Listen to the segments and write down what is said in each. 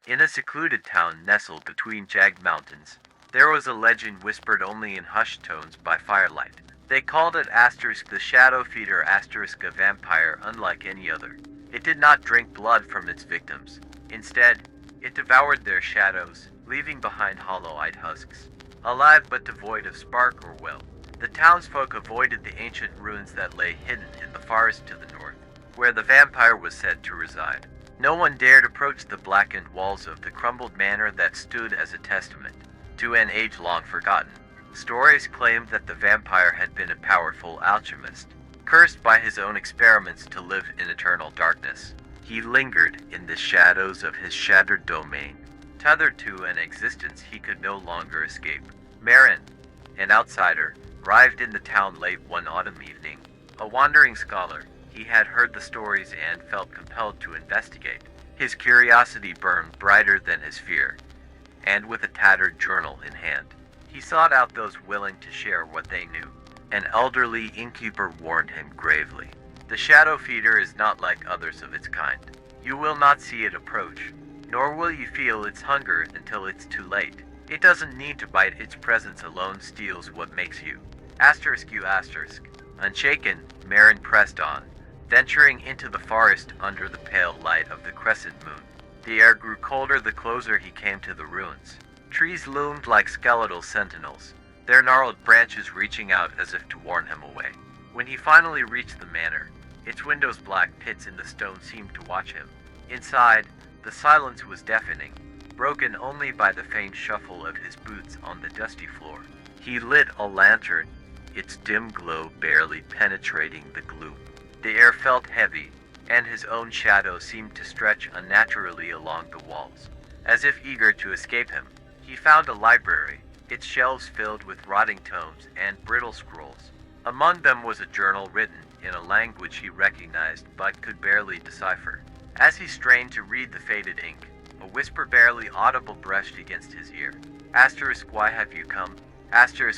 In a secluded town nestled between jagged mountains, there was a legend whispered only in hushed tones by firelight. They called it the shadow feeder a vampire unlike any other. It did not drink blood from its victims. Instead, it devoured their shadows, leaving behind hollow-eyed husks, alive but devoid of spark or will. The townsfolk avoided the ancient ruins that lay hidden in the forest to the north, where the vampire was said to reside. No one dared approach the blackened walls of the crumbled manor that stood as a testament to an age long forgotten. Stories claimed that the vampire had been a powerful alchemist, cursed by his own experiments to live in eternal darkness. He lingered in the shadows of his shattered domain, tethered to an existence he could no longer escape. Marin, an outsider, arrived in the town late one autumn evening. A wandering scholar, he had heard the stories and felt compelled to investigate. His curiosity burned brighter than his fear, and with a tattered journal in hand, he sought out those willing to share what they knew. An elderly innkeeper warned him gravely. The shadow feeder is not like others of its kind. You will not see it approach, nor will you feel its hunger until it's too late. It doesn't need to bite, its presence alone steals what makes you. ****. Unshaken, Marin pressed on, venturing into the forest under the pale light of the crescent moon. The air grew colder the closer he came to the ruins. Trees loomed like skeletal sentinels, their gnarled branches reaching out as if to warn him away. When he finally reached the manor, its windows black pits in the stone seemed to watch him. Inside, the silence was deafening, broken only by the faint shuffle of his boots on the dusty floor. He lit a lantern, its dim glow barely penetrating the gloom. The air felt heavy, and his own shadow seemed to stretch unnaturally along the walls. As if eager to escape him, he found a library, its shelves filled with rotting tomes and brittle scrolls. Among them was a journal written in a language he recognized but could barely decipher. As he strained to read the faded ink, a whisper barely audible brushed against his ear. ***Why have you come?"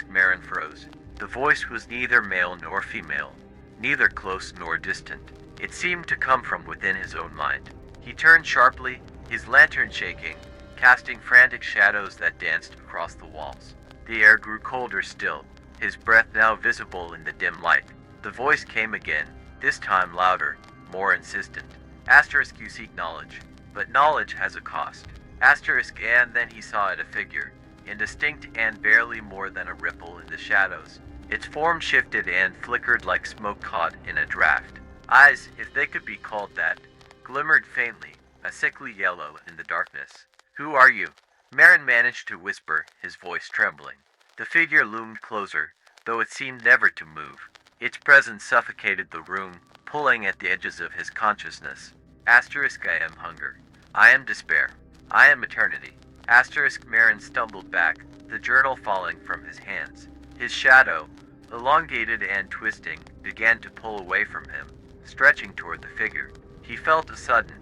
Marin froze. The voice was neither male nor female, neither close nor distant. It seemed to come from within his own mind. He turned sharply, his lantern shaking, casting frantic shadows that danced across the walls. The air grew colder still, his breath now visible in the dim light. The voice came again, this time louder, more insistent. ***You seek knowledge, but knowledge has a cost. And then he saw it, a figure, indistinct and barely more than a ripple in the shadows. Its form shifted and flickered like smoke caught in a draft. Eyes, if they could be called that, glimmered faintly, a sickly yellow in the darkness. *'Who are you?" Marin managed to whisper, his voice trembling. The figure loomed closer, though it seemed never to move. Its presence suffocated the room, pulling at the edges of his consciousness. ***I am hunger. I am despair. I am eternity." Marin stumbled back, the journal falling from his hands. His shadow, elongated and twisting, began to pull away from him, stretching toward the figure. He felt a sudden,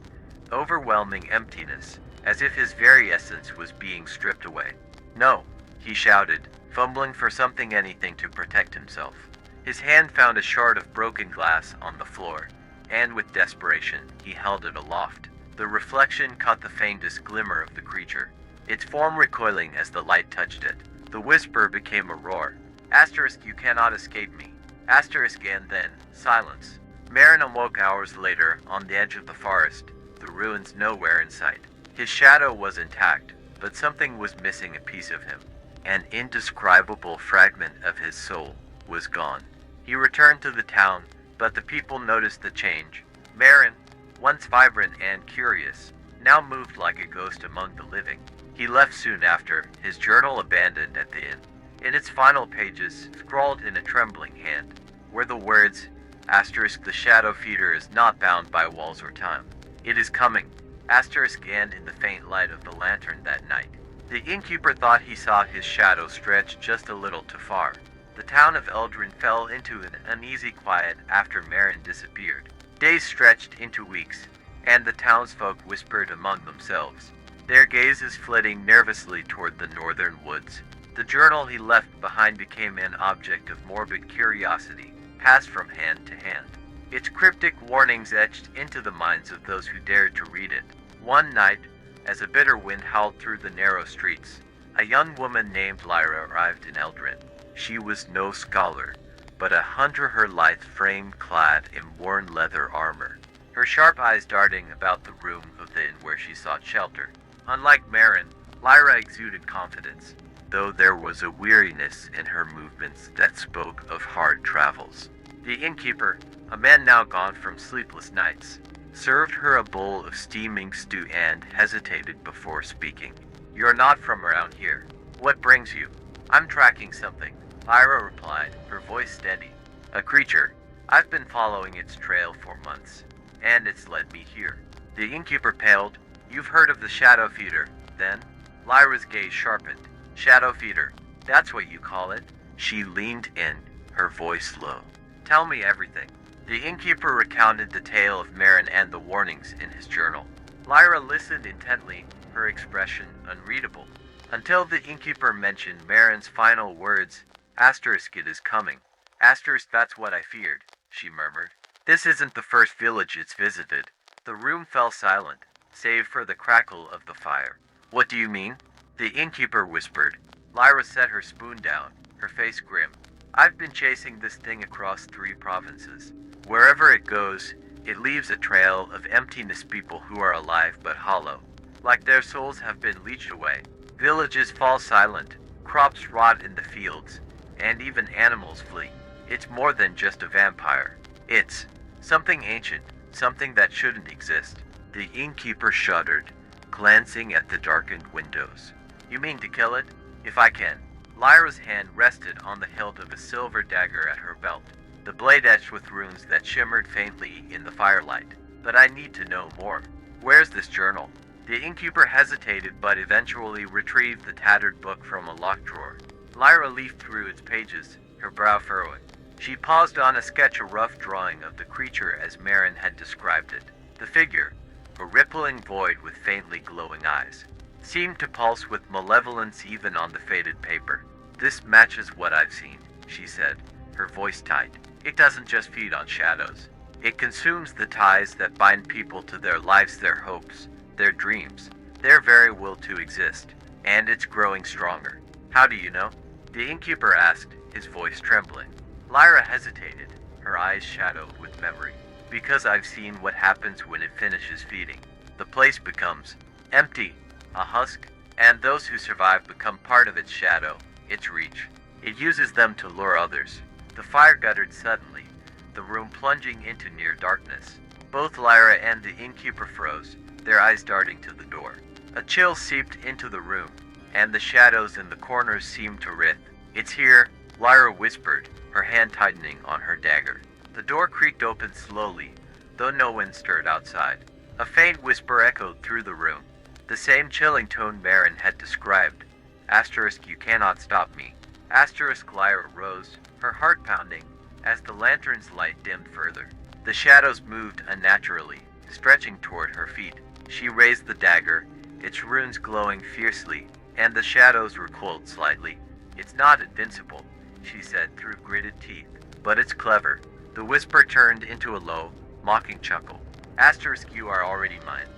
overwhelming emptiness, as if his very essence was being stripped away. "No," he shouted, fumbling for anything to protect himself. His hand found a shard of broken glass on the floor, and with desperation, he held it aloft. The reflection caught the faintest glimmer of the creature, its form recoiling as the light touched it. The whisper became a roar. "You cannot escape me." And then, silence. Marin awoke hours later, on the edge of the forest, the ruins nowhere in sight. His shadow was intact, but something was missing a piece of him. An indescribable fragment of his soul was gone. He returned to the town, but the people noticed the change. Marin, once vibrant and curious, now moved like a ghost among the living. He left soon after, his journal abandoned at the inn. In its final pages, scrawled in a trembling hand, were the words, ***The shadow feeder is not bound by walls or time. It is coming." And in the faint light of the lantern that night, the innkeeper thought he saw his shadow stretch just a little too far. The town of Eldrin fell into an uneasy quiet after Marin disappeared. Days stretched into weeks, and the townsfolk whispered among themselves, their gazes flitting nervously toward the northern woods. The journal he left behind became an object of morbid curiosity, passed from hand to hand. Its cryptic warnings etched into the minds of those who dared to read it. One night, as a bitter wind howled through the narrow streets. A young woman named Lyra arrived in Eldrin. She was no scholar, but a hunter, her lithe frame clad in worn leather armor, her sharp eyes darting about the room of the inn where she sought shelter. Unlike Marin, Lyra exuded confidence, though there was a weariness in her movements that spoke of hard travels. The innkeeper, a man now gone from sleepless nights, served her a bowl of steaming stew and hesitated before speaking. "You're not from around here. What brings you?" "I'm tracking something," Lyra replied, her voice steady. "A creature. I've been following its trail for months, and it's led me here." The innkeeper paled. "You've heard of the Shadow Feeder, then?" Lyra's gaze sharpened. "Shadow Feeder. That's what you call it?" She leaned in, her voice low. "Tell me everything." The innkeeper recounted the tale of Marin and the warnings in his journal. Lyra listened intently, her expression unreadable, until the innkeeper mentioned Marin's final words. "It is coming." "That's what I feared," she murmured. "This isn't the first village it's visited." The room fell silent, save for the crackle of the fire. "What do you mean?" the innkeeper whispered. Lyra set her spoon down, her face grim. "I've been chasing this thing across 3 provinces. Wherever it goes, it leaves a trail of emptiness, people who are alive but hollow, like their souls have been leached away. Villages fall silent, crops rot in the fields, and even animals flee. It's more than just a vampire. It's something ancient, something that shouldn't exist." The innkeeper shuddered, glancing at the darkened windows. "You mean to kill it?" "If I can." Lyra's hand rested on the hilt of a silver dagger at her belt, the blade etched with runes that shimmered faintly in the firelight. "But I need to know more. Where's this journal?" The innkeeper hesitated but eventually retrieved the tattered book from a locked drawer. Lyra leafed through its pages, her brow furrowing. She paused on a sketch, a rough drawing of the creature as Marin had described it. The figure, a rippling void with faintly glowing eyes, seemed to pulse with malevolence even on the faded paper. "This matches what I've seen," she said, her voice tight. "It doesn't just feed on shadows. It consumes the ties that bind people to their lives, their hopes, their dreams, their very will to exist. And it's growing stronger." "How do you know?" the innkeeper asked, his voice trembling. Lyra hesitated, her eyes shadowed with memory. "Because I've seen what happens when it finishes feeding. The place becomes empty, a husk, and those who survive become part of its shadow, its reach. It uses them to lure others." The fire guttered suddenly, the room plunging into near darkness. Both Lyra and the innkeeper froze, their eyes darting to the door. A chill seeped into the room, and the shadows in the corners seemed to writhe. "It's here," Lyra whispered, her hand tightening on her dagger. The door creaked open slowly, though no one stirred outside. A faint whisper echoed through the room, the same chilling tone Marin had described. "You cannot stop me." Lyra rose, her heart pounding, as the lantern's light dimmed further. The shadows moved unnaturally, stretching toward her feet. She raised the dagger, its runes glowing fiercely, and the shadows recoiled slightly. "It's not invincible," she said through gritted teeth, "but it's clever." The whisper turned into a low, mocking chuckle. "You are already mine."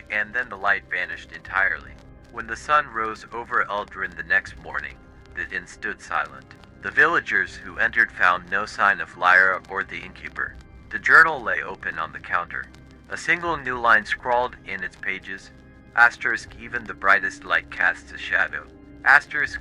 And then the light vanished entirely. When the sun rose over Eldrin the next morning, the inn stood silent. The villagers who entered found no sign of Lyra or the innkeeper. The journal lay open on the counter, a single new line scrawled in its pages. Even the brightest light casts a shadow.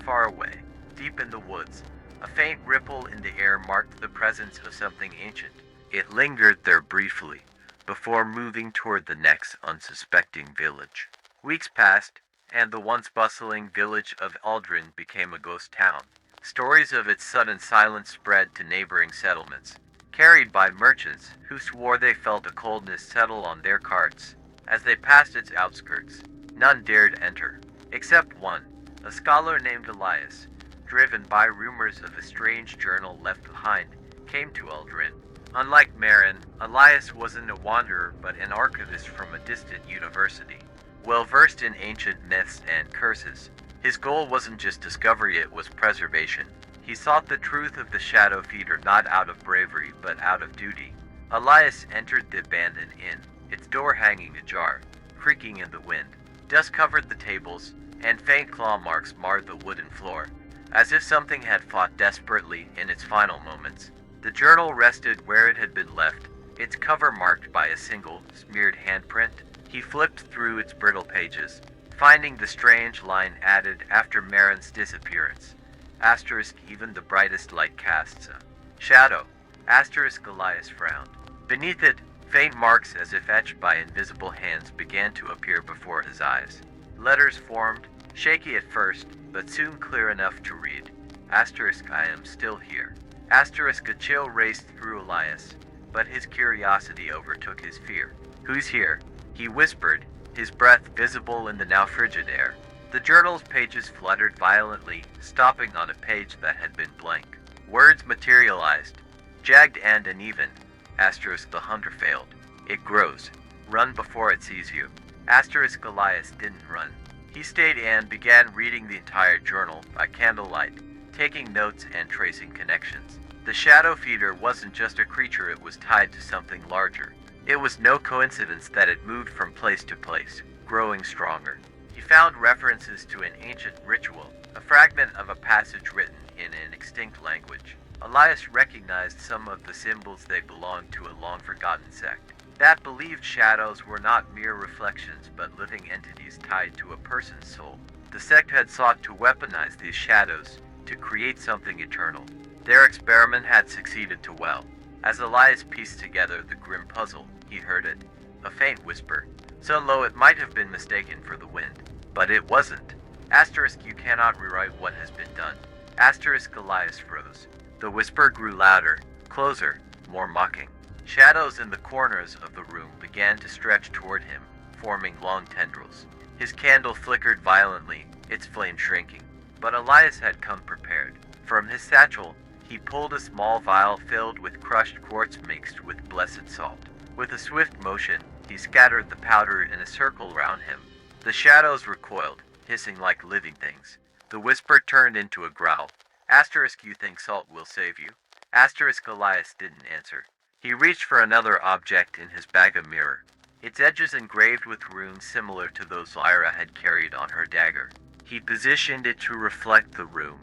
Far away, deep in the woods, a faint ripple in the air marked the presence of something ancient. It lingered there briefly, before moving toward the next unsuspecting village. Weeks passed, and the once bustling village of Aldrin became a ghost town. Stories of its sudden silence spread to neighboring settlements, carried by merchants who swore they felt a coldness settle on their carts. As they passed its outskirts, none dared enter, except one, a scholar named Elias, driven by rumors of a strange journal left behind, came to Aldrin. Unlike Marin, Elias wasn't a wanderer but an archivist from a distant university, well versed in ancient myths and curses. His goal wasn't just discovery, it was preservation. He sought the truth of the Shadow Feeder not out of bravery but out of duty. Elias entered the abandoned inn, its door hanging ajar, creaking in the wind. Dust covered the tables, and faint claw marks marred the wooden floor, as if something had fought desperately in its final moments. The journal rested where it had been left, its cover marked by a single, smeared handprint. He flipped through its brittle pages, finding the strange line added after Marin's disappearance. Asterisk, even the brightest light casts a shadow. Asterisk, Elias frowned. Beneath it, faint marks as if etched by invisible hands began to appear before his eyes. Letters formed, shaky at first, but soon clear enough to read. Asterisk, I am still here. Asterisk, a chill raced through Elias, but his curiosity overtook his fear. Who's here? He whispered, his breath visible in the now frigid air. The journal's pages fluttered violently, stopping on a page that had been blank. Words materialized, jagged and uneven. Asterisk, the hunter failed. It grows. Run before it sees you. Asterisk, Elias didn't run. He stayed and began reading the entire journal by candlelight, taking notes and tracing connections. The shadow feeder wasn't just a creature, it was tied to something larger. It was no coincidence that it moved from place to place, growing stronger. He found references to an ancient ritual, a fragment of a passage written in an extinct language. Elias recognized some of the symbols. They belonged to a long-forgotten sect that believed shadows were not mere reflections but living entities tied to a person's soul. The sect had sought to weaponize these shadows to create something eternal. Their experiment had succeeded too well. As Elias pieced together the grim puzzle, he heard it, a faint whisper, so low it might have been mistaken for the wind. But it wasn't. Asterisk, you cannot rewrite what has been done. Asterisk, Elias froze. The whisper grew louder, closer, more mocking. Shadows in the corners of the room began to stretch toward him, forming long tendrils. His candle flickered violently, its flame shrinking. But Elias had come prepared. From his satchel, he pulled a small vial filled with crushed quartz mixed with blessed salt. With a swift motion, he scattered the powder in a circle around him. The shadows recoiled, hissing like living things. The whisper turned into a growl. Asterisk, you think salt will save you? Asterisk, Elias didn't answer. He reached for another object in his bag, of mirror, its edges engraved with runes similar to those Lyra had carried on her dagger. He positioned it to reflect the room,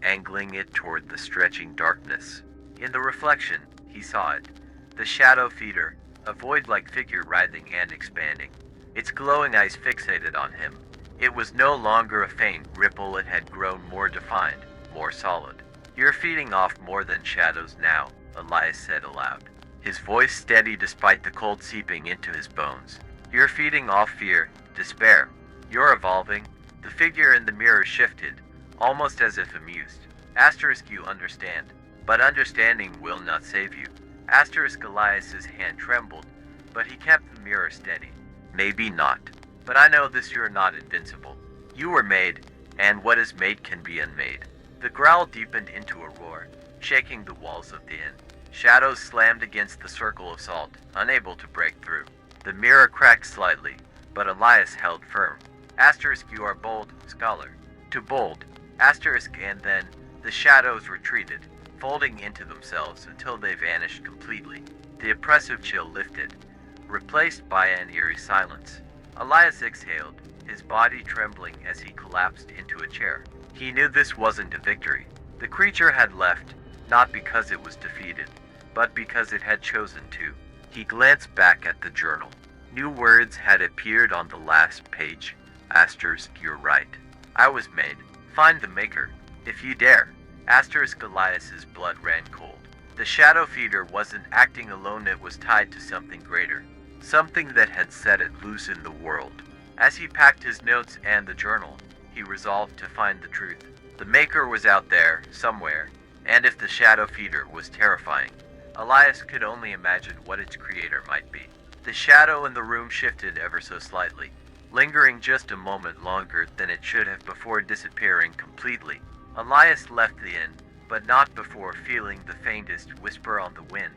angling it toward the stretching darkness. In the reflection, he saw it, the shadow feeder, a void-like figure writhing and expanding. Its glowing eyes fixated on him. It was no longer a faint ripple, it had grown more defined, more solid. You're feeding off more than shadows now, Elias said aloud, his voice steady despite the cold seeping into his bones. You're feeding off fear, despair. You're evolving. The figure in the mirror shifted, almost as if amused. Asterisk, you understand, but understanding will not save you. Asterisk, Elias's hand trembled, but he kept the mirror steady. Maybe not, but I know this, you're not invincible. You were made, and what is made can be unmade. The growl deepened into a roar, shaking the walls of the inn. Shadows slammed against the circle of salt, unable to break through. The mirror cracked slightly, but Elias held firm. Asterisk, you are bold, scholar. To bold. Asterisk, and then, the shadows retreated, folding into themselves until they vanished completely. The oppressive chill lifted, replaced by an eerie silence. Elias exhaled, his body trembling as he collapsed into a chair. He knew this wasn't a victory. The creature had left, not because it was defeated, but because it had chosen to. He glanced back at the journal. New words had appeared on the last page. Asterisk, you're right. I was made. Find the maker, if you dare. Asterisk, Elias's blood ran cold. The shadow feeder wasn't acting alone, it was tied to something greater. Something that had set it loose in the world. As he packed his notes and the journal, he resolved to find the truth. The maker was out there, somewhere, and if the shadow feeder was terrifying, Elias could only imagine what its creator might be. The shadow in the room shifted ever so slightly, lingering just a moment longer than it should have before disappearing completely. Elias left the inn, but not before feeling the faintest whisper on the wind.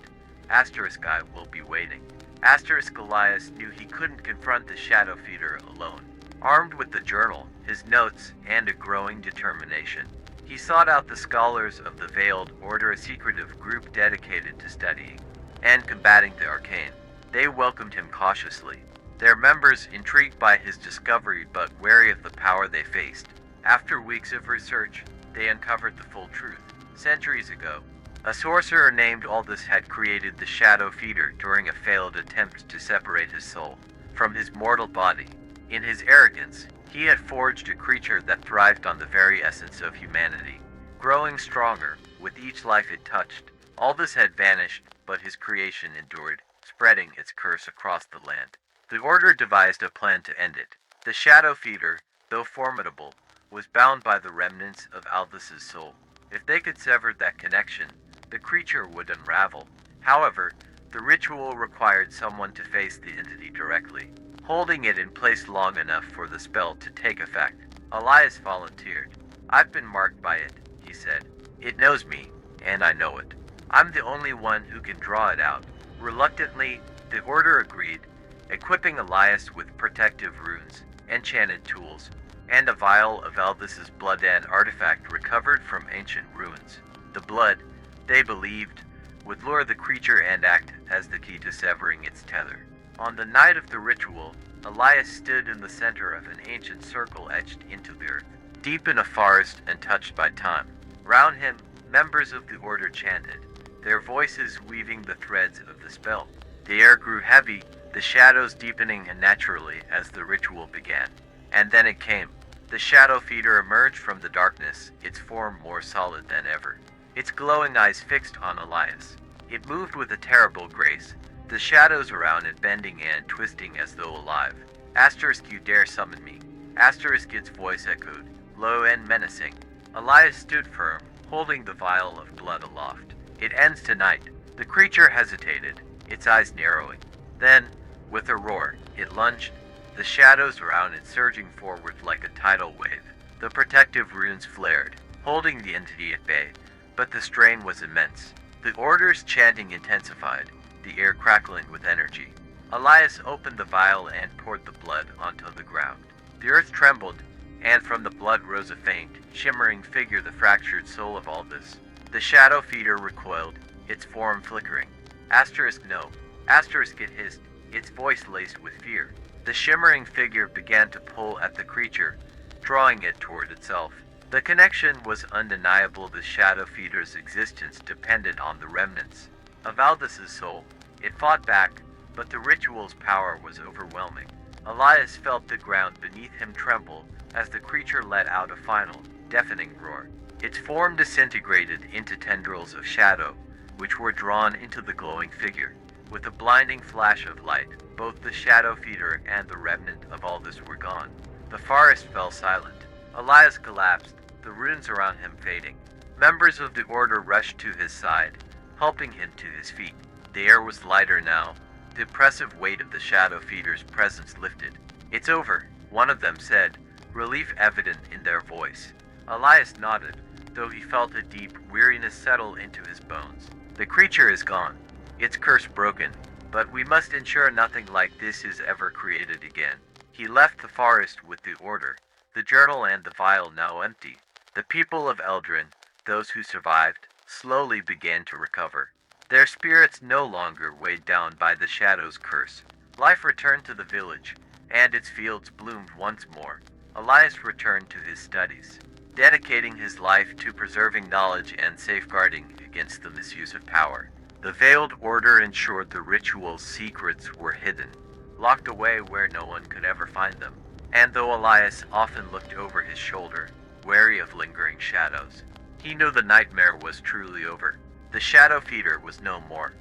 Asterisk, I will be waiting. Asterisk, Elias knew he couldn't confront the shadow feeder alone. Armed with the journal, his notes, and a growing determination, he sought out the scholars of the Veiled Order, a secretive group dedicated to studying and combating the arcane. They welcomed him cautiously, their members intrigued by his discovery but wary of the power they faced. After weeks of research, they uncovered the full truth. Centuries ago, a sorcerer named Aldous had created the Shadow Feeder during a failed attempt to separate his soul from his mortal body. In his arrogance, he had forged a creature that thrived on the very essence of humanity. Growing stronger with each life it touched, Aldous had vanished, but his creation endured, spreading its curse across the land. The Order devised a plan to end it. The Shadow Feeder, though formidable, was bound by the remnants of Aldous's soul. If they could sever that connection, the creature would unravel. However, the ritual required someone to face the entity directly, holding it in place long enough for the spell to take effect. Elias volunteered. "I've been marked by it," he said. "It knows me, and I know it. I'm the only one who can draw it out." Reluctantly, the Order agreed, equipping Elias with protective runes, enchanted tools, and a vial of Aldous's blood, an artifact recovered from ancient ruins. The blood, they believed, would lure the creature and act as the key to severing its tether. On the night of the ritual, Elias stood in the center of an ancient circle etched into the earth, deep in a forest and touched by time. Round him, members of the Order chanted, their voices weaving the threads of the spell. The air grew heavy, the shadows deepening unnaturally as the ritual began. And then it came. The Shadow Feeder emerged from the darkness, its form more solid than ever, its glowing eyes fixed on Elias. It moved with a terrible grace, the shadows around it bending and twisting as though alive. "Asterisk, you dare summon me?" Asterisk, its voice echoed, low and menacing. Elias stood firm, holding the vial of blood aloft. "It ends tonight." The creature hesitated, its eyes narrowing. Then, with a roar, it lunged, the shadows around it surging forward like a tidal wave. The protective runes flared, holding the entity at bay, but the strain was immense. The Order's chanting intensified, the air crackling with energy. Elias opened the vial and poured the blood onto the ground. The earth trembled, and from the blood rose a faint, shimmering figure, the fractured soul of Aldous. The Shadow Feeder recoiled, its form flickering. "Asterisk, no." Asterisk, it hissed, its voice laced with fear. The shimmering figure began to pull at the creature, drawing it toward itself. The connection was undeniable. The Shadow Feeder's existence depended on the remnants of Aldous's soul. It fought back, but the ritual's power was overwhelming. Elias felt the ground beneath him tremble as the creature let out a final, deafening roar. Its form disintegrated into tendrils of shadow, which were drawn into the glowing figure. With a blinding flash of light, both the Shadow Feeder and the remnant of Aldous were gone. The forest fell silent. Elias collapsed, the runes around him fading. Members of the Order rushed to his side, helping him to his feet. The air was lighter now. The oppressive weight of the Shadow Feeder's presence lifted. "It's over," one of them said, relief evident in their voice. Elias nodded, though he felt a deep weariness settle into his bones. "The creature is gone, its curse broken, but we must ensure nothing like this is ever created again." He left the forest with the Order, the journal and the vial now empty. The people of Eldrin, those who survived, slowly began to recover. Their spirits no longer weighed down by the Shadow's curse. Life returned to the village, and its fields bloomed once more. Elias returned to his studies, dedicating his life to preserving knowledge and safeguarding against the misuse of power. The Veiled Order ensured the ritual's secrets were hidden, locked away where no one could ever find them. And though Elias often looked over his shoulder, wary of lingering shadows, he knew the nightmare was truly over. The Shadow Feeder was no more.